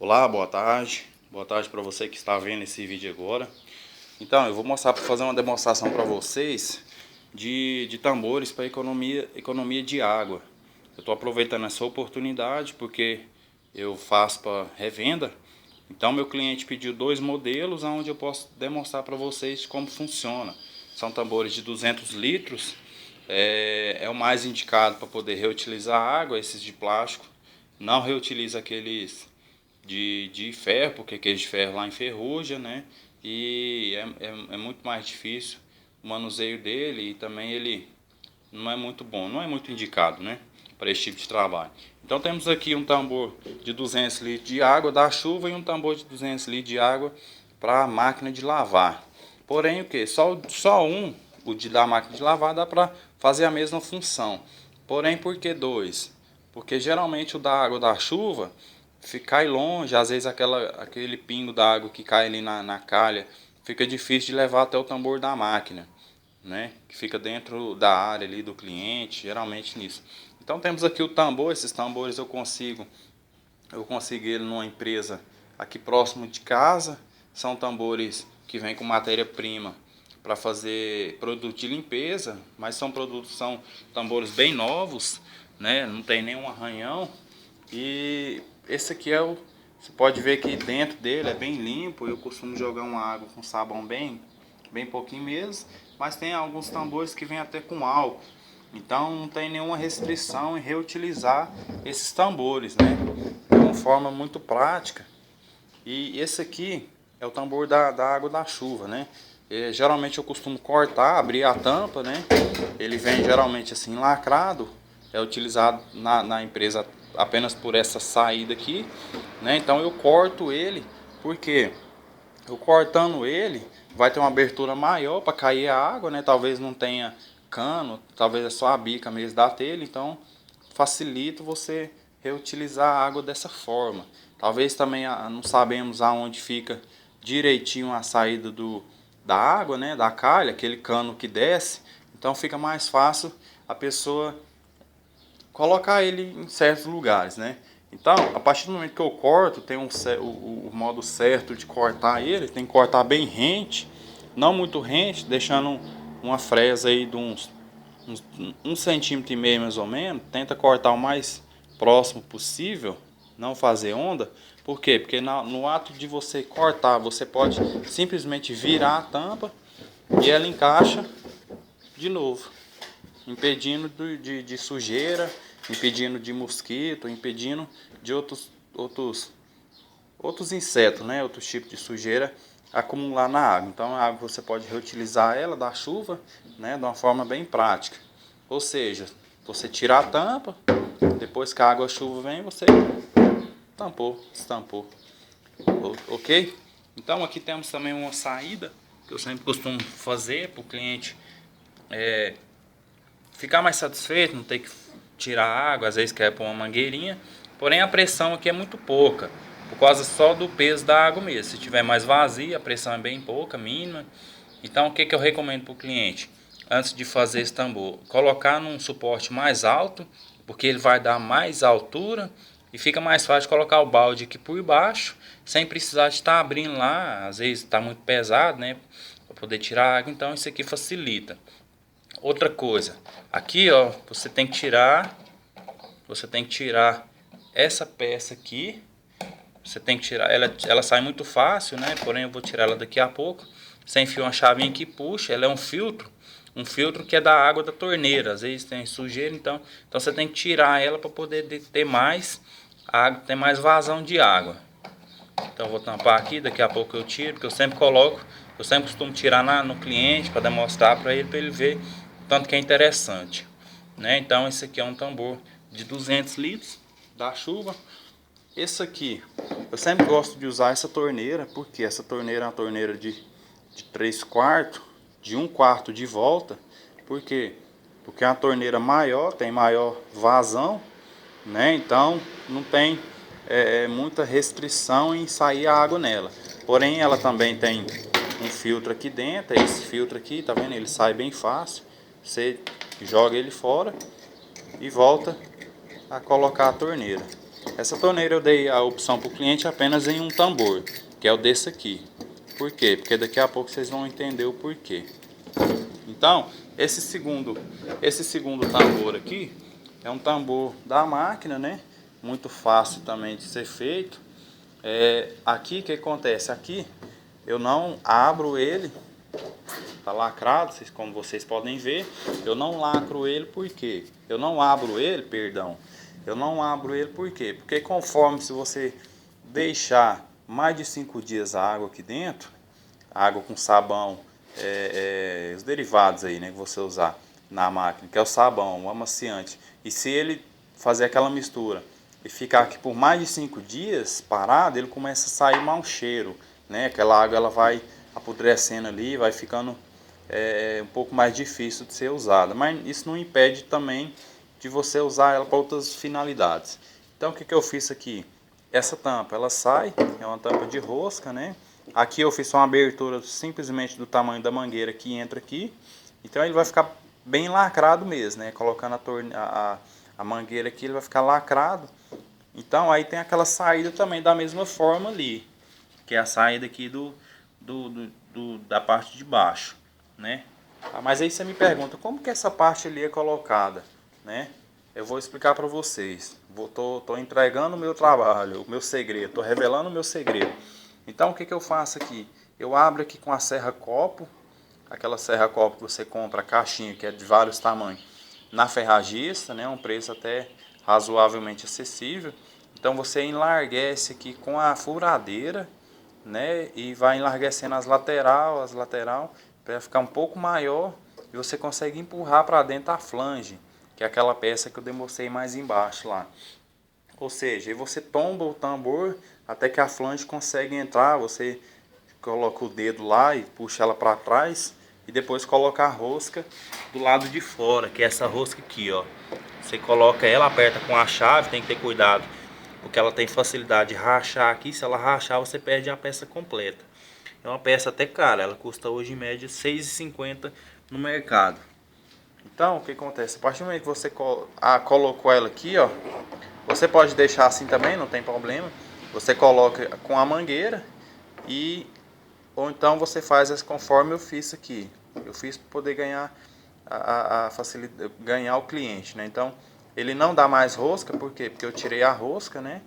Olá, boa tarde. Boa tarde para você que está vendo esse vídeo agora. Então, eu vou fazer uma demonstração para vocês de tambores para economia de água. Eu estou aproveitando essa oportunidade porque eu faço para revenda. Então, meu cliente pediu dois modelos onde eu posso demonstrar para vocês como funciona. São tambores de 200 litros. É o mais indicado para poder reutilizar água, esses de plástico. Não reutiliza aqueles de ferro, porque aquele de ferro lá enferruja, né? E é muito mais difícil o manuseio dele, e também ele não é muito bom, não é muito indicado, né, para esse tipo de trabalho. Então temos aqui um tambor de 200 litros de água da chuva e um tambor de 200 litros de água para a máquina de lavar. Porém, o que? Só um, o da máquina de lavar, dá para fazer a mesma função. Porém, por que dois? Porque geralmente o da água da chuva cai longe, às vezes aquele pingo d'água que cai ali na calha fica difícil de levar até o tambor da máquina, né? Que fica dentro da área ali do cliente, geralmente nisso. Então temos aqui o tambor. Esses tambores eu consigo ele numa empresa aqui próximo de casa. São tambores que vêm com matéria-prima para fazer produto de limpeza, mas são tambores bem novos, né? Não tem nenhum arranhão. E esse aqui você pode ver que dentro dele é bem limpo. Eu costumo jogar uma água com sabão bem pouquinho mesmo, mas tem alguns tambores que vêm até com álcool. Então não tem nenhuma restrição em reutilizar esses tambores, né? É uma forma muito prática. E esse aqui é o tambor da água da chuva, né? Geralmente eu costumo cortar, abrir a tampa, né? Ele vem geralmente assim lacrado. É utilizado na empresa apenas por essa saída aqui, né? Então eu corto ele, porque eu cortando ele vai ter uma abertura maior para cair a água, né? Talvez não tenha cano, talvez é só a bica mesmo da telha. Então facilita você reutilizar a água dessa forma. Talvez também não sabemos aonde fica direitinho a saída da água, né? Da calha, aquele cano que desce. Então fica mais fácil a pessoa colocar ele em certos lugares, né? Então, a partir do momento que eu corto, tem o modo certo de cortar ele. Tem que cortar bem rente, não muito rente, deixando uma fresa aí de uns 1,5 cm mais ou menos. Tenta cortar o mais próximo possível, não fazer onda. Por quê? Porque no ato de você cortar, você pode simplesmente virar a tampa e ela encaixa de novo, impedindo de sujeira, impedindo de mosquito, impedindo de outros insetos, né? Outros tipos de sujeira acumular na água. Então a água você pode reutilizar ela da chuva, né? De uma forma bem prática. Ou seja, você tira a tampa, depois que a água chuva vem, você estampou. Ok? Então aqui temos também uma saída que eu sempre costumo fazer para o cliente ficar mais satisfeito, não ter que tirar água, às vezes quer pôr uma mangueirinha. Porém a pressão aqui é muito pouca, por causa só do peso da água mesmo. Se tiver mais vazia, a pressão é bem pouca, mínima. Então o que eu recomendo para o cliente? Antes de fazer esse tambor, colocar num suporte mais alto, porque ele vai dar mais altura e fica mais fácil de colocar o balde aqui por baixo, sem precisar de estar abrindo lá. Às vezes está muito pesado, né, para poder tirar água. Então isso aqui facilita. Outra coisa, aqui ó, você tem que tirar essa peça aqui. Você tem que tirar, ela sai muito fácil, né? Porém eu vou tirar ela daqui a pouco. Você enfia uma chavinha que puxa, ela é um filtro que é da água da torneira. Às vezes tem sujeira, então você tem que tirar ela para poder ter mais água, ter mais vazão de água. Então eu vou tampar aqui, daqui a pouco eu tiro, porque eu sempre costumo tirar no cliente para demonstrar para ele ver tanto que é interessante, né? Então esse aqui é um tambor de 200 litros da chuva. Esse aqui, eu sempre gosto de usar essa torneira, porque essa torneira é uma torneira de 3/4, de 1/4 de volta. Por quê? Porque é uma torneira maior, tem maior vazão, né? Então não tem muita restrição em sair a água nela. Porém ela também tem um filtro aqui dentro. Esse filtro aqui, tá vendo? Ele sai bem fácil. Você joga ele fora e volta a colocar a torneira. Essa torneira eu dei a opção para o cliente apenas em um tambor, que é o desse aqui. Por quê? Porque daqui a pouco vocês vão entender o porquê. Então, esse segundo tambor aqui é um tambor da máquina, né? Muito fácil também de ser feito. Aqui o que acontece? Aqui eu não abro ele, tá lacrado, como vocês podem ver. Eu não lacro ele porque eu não abro ele, perdão. Eu não abro ele por quê? Porque conforme se você deixar mais de 5 dias a água aqui dentro, água com sabão, os derivados aí, né, que você usar na máquina, que é o sabão, o amaciante, e se ele fazer aquela mistura e ficar aqui por mais de 5 dias parado, ele começa a sair mau cheiro, né? Aquela água ela vai apodrecendo ali, vai ficando um pouco mais difícil de ser usada, mas isso não impede também de você usar ela para outras finalidades. Então o que eu fiz aqui? Essa tampa ela sai, é uma tampa de rosca, né? Aqui eu fiz uma abertura simplesmente do tamanho da mangueira que entra aqui. Então ele vai ficar bem lacrado mesmo, né? Colocando a mangueira aqui, ele vai ficar lacrado. Então aí tem aquela saída também da mesma forma ali, que é a saída aqui da parte de baixo, né? Mas aí você me pergunta, como que essa parte ali é colocada, né? Eu vou explicar para vocês. Tô entregando o meu trabalho, o meu segredo, tô revelando o meu segredo. Então o que eu faço aqui? Eu abro aqui com a serra copo, aquela serra copo que você compra a caixinha, que é de vários tamanhos, na ferragista, né? Um preço até razoavelmente acessível. Então você enlarguece aqui com a furadeira, né? E vai enlarguecendo as lateral para ficar um pouco maior e você consegue empurrar para dentro a flange, que é aquela peça que eu demonstrei mais embaixo lá. Ou seja, aí você tomba o tambor até que a flange consegue entrar, você coloca o dedo lá e puxa ela para trás e depois coloca a rosca do lado de fora, que é essa rosca aqui, ó. Você coloca ela, aperta com a chave, tem que ter cuidado, porque ela tem facilidade de rachar aqui. Se ela rachar, você perde a peça completa. É uma peça até cara, ela custa hoje em média R$ 6,50 no mercado. Então, o que acontece? A partir do momento que você colocou ela aqui, ó, você pode deixar assim também, não tem problema. Você coloca com a mangueira e ou então você faz conforme eu fiz aqui. Eu fiz para poder ganhar a facilidade, ganhar o cliente, né? Então, ele não dá mais rosca, por quê? Porque eu tirei a rosca, né?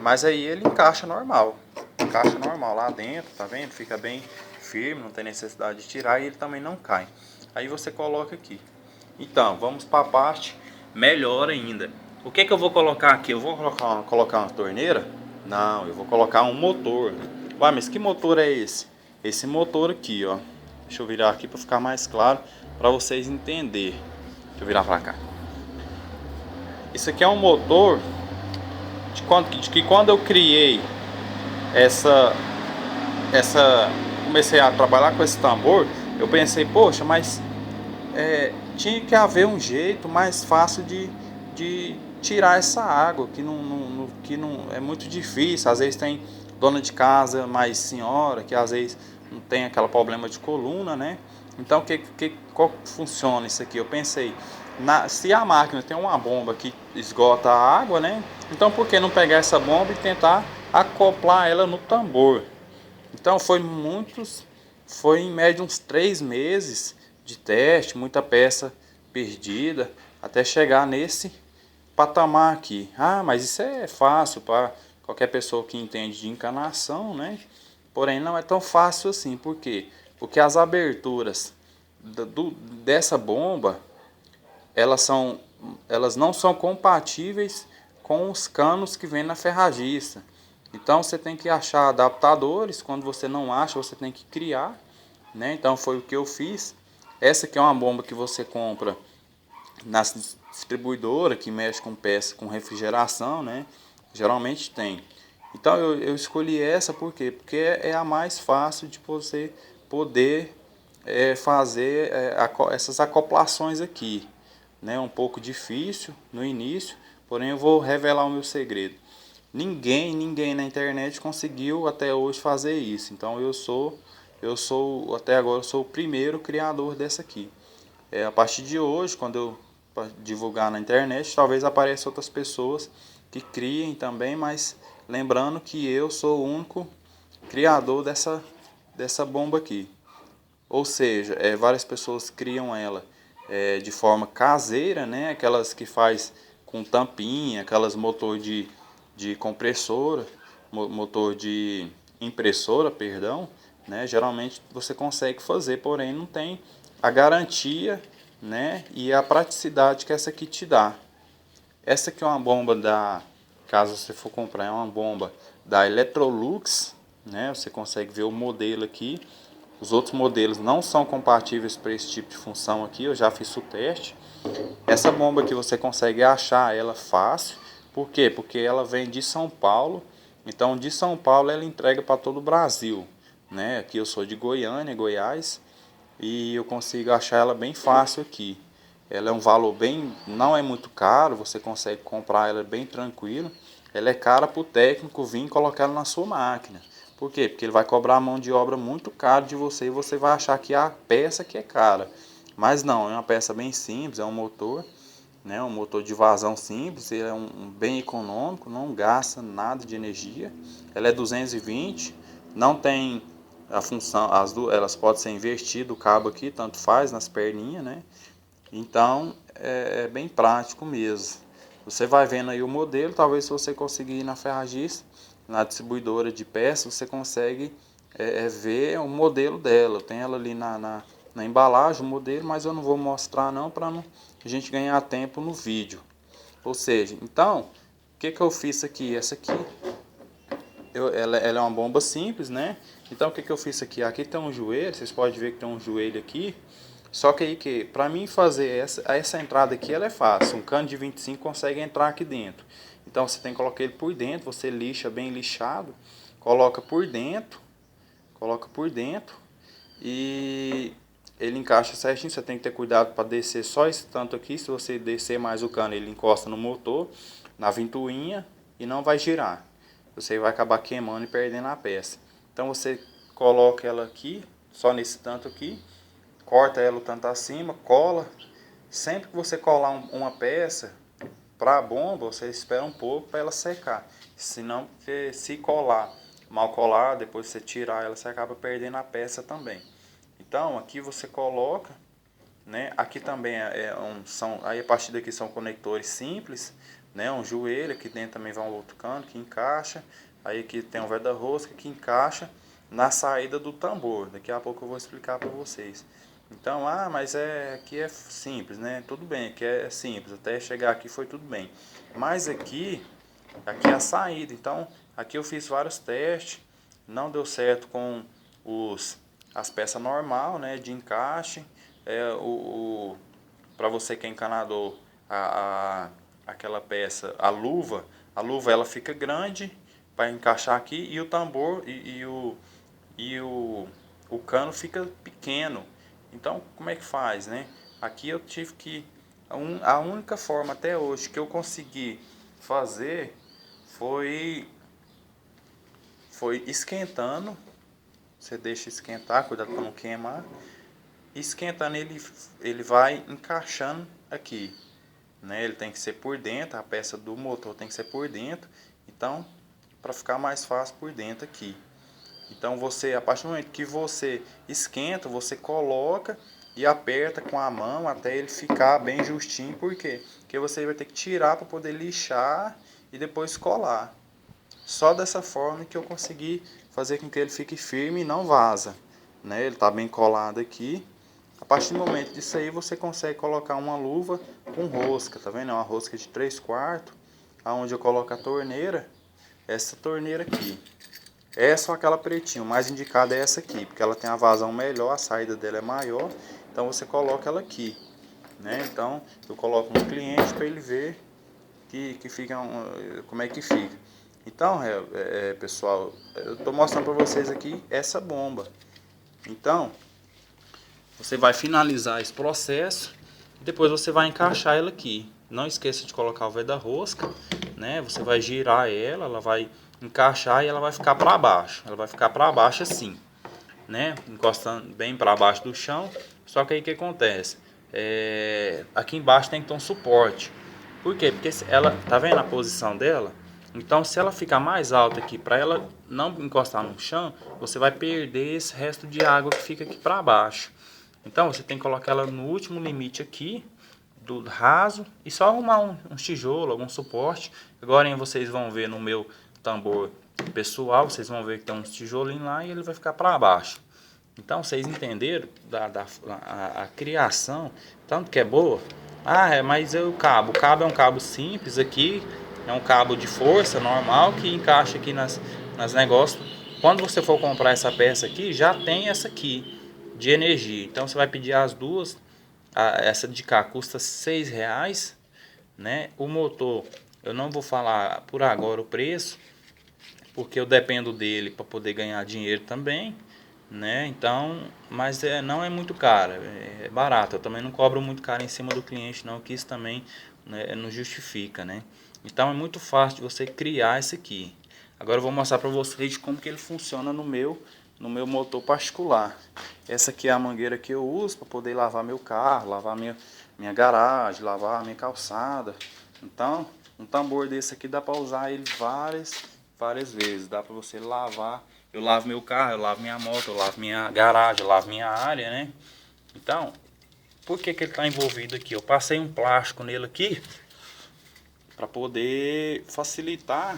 Mas aí ele encaixa normal. Encaixa normal lá dentro, tá vendo? Fica bem firme, não tem necessidade de tirar e ele também não cai. Aí você coloca aqui. Então, vamos para a parte melhor ainda. O que eu vou colocar aqui? Eu vou colocar uma torneira? Não, eu vou colocar um motor. Ué, mas que motor é esse? Esse motor aqui, ó. Deixa eu virar aqui para ficar mais claro, para vocês entenderem. Deixa eu virar para cá. Isso aqui é um motor de que quando eu criei comecei a trabalhar com esse tambor, eu pensei, poxa, mas tinha que haver um jeito mais fácil de tirar essa água, que não é muito difícil. Às vezes tem dona de casa mais senhora, que às vezes não tem aquele problema de coluna, né? Então, qual funciona isso aqui? Eu pensei, se a máquina tem uma bomba que esgota a água, né? Então, por que não pegar essa bomba e tentar acoplar ela no tambor? Então, foi em média uns 3 meses de teste, muita peça perdida, até chegar nesse patamar aqui. Ah, mas isso é fácil para qualquer pessoa que entende de encanação, né? Porém, não é tão fácil assim. Por quê? Porque as aberturas dessa bomba, elas não são compatíveis com os canos que vem na ferragista. Então você tem que achar adaptadores. Quando você não acha, você tem que criar, né? Então foi o que eu fiz. Essa aqui é uma bomba que você compra na distribuidora, que mexe com peça com refrigeração, né? Geralmente tem. Então eu escolhi essa por quê? Porque é a mais fácil de você poder fazer essas acoplações aqui, né? Um pouco difícil no início, porém eu vou revelar o meu segredo. Ninguém na internet conseguiu até hoje fazer isso. Então até agora eu sou o primeiro criador dessa aqui. A partir de hoje, quando eu divulgar na internet, talvez apareçam outras pessoas que criem também, mas lembrando que eu sou o único criador dessa bomba aqui. Ou seja, várias pessoas criam ela de forma caseira, né? Aquelas que faz com tampinha, aquelas motor de compressora, motor de impressora, perdão, né? Geralmente você consegue fazer, porém não tem a garantia, né? E a praticidade que essa aqui te dá. Essa aqui é uma bomba caso você for comprar, é uma bomba da Electrolux, né? Você consegue ver o modelo aqui. Os outros modelos não são compatíveis para esse tipo de função aqui, eu já fiz o teste. Essa bomba aqui você consegue achar ela fácil. Por quê? Porque ela vem de São Paulo. Então de São Paulo ela entrega para todo o Brasil, né? Aqui eu sou de Goiânia, Goiás, e eu consigo achar ela bem fácil aqui. Ela é um valor não é muito caro, você consegue comprar ela bem tranquilo. Ela é cara para o técnico vir e colocar ela na sua máquina. Por quê? Porque ele vai cobrar a mão de obra muito cara de você e você vai achar que a peça que é cara. Mas não, é uma peça bem simples, é um motor, né? Um motor de vazão simples, ele é bem econômico, não gasta nada de energia. Ela é 220, não tem a função, elas podem ser invertidas, o cabo aqui, tanto faz nas perninhas, né? Então é bem prático mesmo. Você vai vendo aí o modelo, talvez se você conseguir ir na ferragista, na distribuidora de peças, você consegue ver o modelo dela. Tem ela ali na embalagem, o modelo, mas eu não vou mostrar não, para a gente ganhar tempo no vídeo. Ou seja, então, o que eu fiz aqui? Essa aqui, ela é uma bomba simples, né? Então o que eu fiz aqui? Aqui tem um joelho, vocês podem ver que tem um joelho aqui. Só que aí que para mim fazer essa entrada aqui ela é fácil. Um cano de 25 consegue entrar aqui dentro. Então você tem que colocar ele por dentro, você lixa bem lixado, coloca por dentro e ele encaixa certinho. Você tem que ter cuidado para descer só esse tanto aqui. Se você descer mais o cano, ele encosta no motor, na ventoinha e não vai girar. Você vai acabar queimando e perdendo a peça. Então você coloca ela aqui, só nesse tanto aqui. Corta ela o tanto acima, cola. Sempre que você colar uma peça para a bomba, você espera um pouco para ela secar. Senão, porque se colar mal colar, depois você tirar ela, você acaba perdendo a peça também. Então, aqui você coloca, né? Aqui também aí a partir daqui são conectores simples, né? Um joelho, aqui dentro também vai um outro cano que encaixa. Aí aqui tem um guarda-rosca que encaixa na saída do tambor. Daqui a pouco eu vou explicar para vocês. Então, mas aqui é simples, né? Tudo bem, aqui é simples, até chegar aqui foi tudo bem. Mas aqui é a saída. Então, aqui eu fiz vários testes, não deu certo com as peças normal, né, de encaixe. Para você que é encanador, aquela peça, a luva ela fica grande para encaixar aqui e o tambor o cano fica pequeno. Então, como é que faz, né? Aqui eu tive que a única forma até hoje que eu consegui fazer foi esquentando. Você deixa esquentar, cuidado para não queimar. Esquentando ele vai encaixando aqui, né? Ele tem que ser por dentro, a peça do motor tem que ser por dentro. Então, para ficar mais fácil por dentro aqui. Então a partir do momento que você esquenta, você coloca e aperta com a mão até ele ficar bem justinho. Por quê? Porque você vai ter que tirar para poder lixar e depois colar. Só dessa forma que eu consegui fazer com que ele fique firme e não vaza, né? Ele está bem colado aqui. A partir do momento disso aí você consegue colocar uma luva com rosca, tá vendo? É uma rosca de 3/4, aonde eu coloco a torneira, essa torneira aqui. Essa ou aquela pretinha, o mais indicado é essa aqui, porque ela tem a vazão melhor, a saída dela é maior, então você coloca ela aqui, né? Então eu coloco no cliente para ele ver que fica como é que fica. Então, pessoal, eu estou mostrando para vocês aqui essa bomba. Então, você vai finalizar esse processo e depois você vai encaixar ela aqui. Não esqueça de colocar o guarda-rosca, né? Você vai girar ela vai encaixar e ela vai ficar para baixo. Ela vai ficar para baixo assim, né? Encostando bem para baixo do chão. Só que aí o que acontece? Aqui embaixo tem que ter um suporte. Por quê? Porque ela, tá vendo a posição dela? Então, se ela ficar mais alta aqui, para ela não encostar no chão, você vai perder esse resto de água que fica aqui para baixo. Então, você tem que colocar ela no último limite aqui, do raso, e só arrumar um tijolo, algum suporte. Agora vocês vão ver no meu tambor pessoal, vocês vão ver que tem uns tijolinhos lá e ele vai ficar para baixo. Então, vocês entenderam a criação, tanto que é boa. Ah, mas o cabo é um cabo simples aqui, é um cabo de força normal que encaixa aqui nas negócios. Quando você for comprar essa peça aqui, já tem essa aqui de energia. Então, você vai pedir as duas. Essa de cá custa R$6, né? O motor, eu não vou falar por agora o preço, porque eu dependo dele para poder ganhar dinheiro também, né? Então, mas não é muito caro, é barato. Eu também não cobro muito caro em cima do cliente, não, que isso também, né, não justifica, né? Então é muito fácil de você criar esse aqui. Agora eu vou mostrar para vocês como que ele funciona no meu motor particular. Essa aqui é a mangueira que eu uso para poder lavar meu carro, lavar minha garagem, lavar minha calçada. Então, um tambor desse aqui dá para usar ele várias vezes. Dá para você lavar. Eu lavo meu carro, eu lavo minha moto, eu lavo minha garagem, eu lavo minha área, né? Então, por que ele está envolvido aqui? Eu passei um plástico nele aqui para poder facilitar